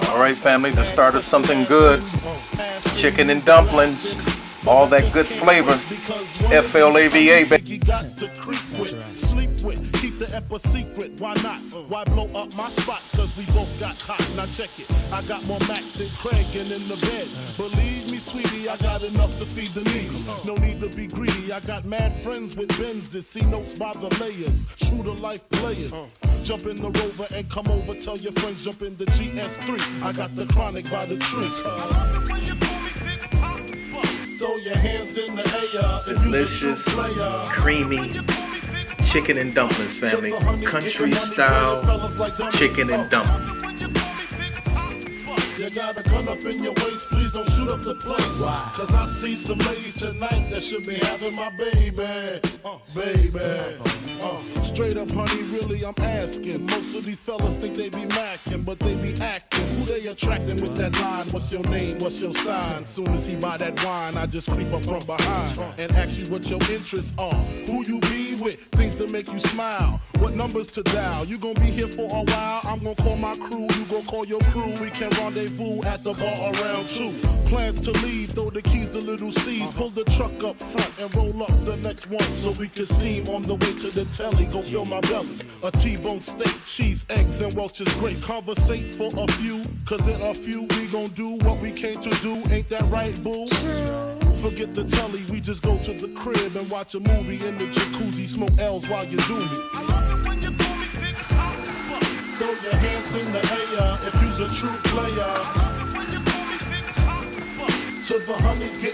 All right, family, the start of something good. Chicken and dumplings. All that good flavor. FLAVA, baby. Keep the ep a secret, why not? Why blow up my spot? Cause we both got hot. Now check it, I got more Mac than Craig and in the bed. Believe me, sweetie, I got enough to feed the needy. No need to be greedy, I got mad friends with Benzes. See notes by the layers, true to life players. Jump in the Rover and come over, tell your friends jump in the GS3. I got the chronic by the tree. I love it when you call me Big Papa. Throw your hands in the air. Delicious, creamy chicken and dumplings, family. Country style chicken and dumplings. You got a gun up in your waist, please don't shoot up the place. Why? Cause I see some ladies tonight that should be having my baby. Straight up, honey, really, I'm asking. Most of these fellas think they be macking, but they be acting. Who they attracting with that line? What's your name? What's your sign? Soon as he buy that wine, I just creep up from behind and ask you what your interests are. Who you be with? Things that make you smile. What numbers to dial? You gonna be here for a while? I'm gonna call my crew. You gonna call your crew. We can rendezvous at the bar around 2. Plans to leave, throw the keys to little C's. Pull the truck up front and roll up the next one so we can steam on the way to the telly. Go fill my belly. A T-bone steak, cheese, eggs, and Welch's grape. Conversate for a few, cause in a few we gon' do what we came to do. Ain't that right, boo? Forget the telly, we just go to the crib and watch a movie in the jacuzzi. Smoke L's while you do me. I love it when you call me Big Papa. Throw your hands in the air if you's a true player. I love it when you call me Big Papa. To the honeys get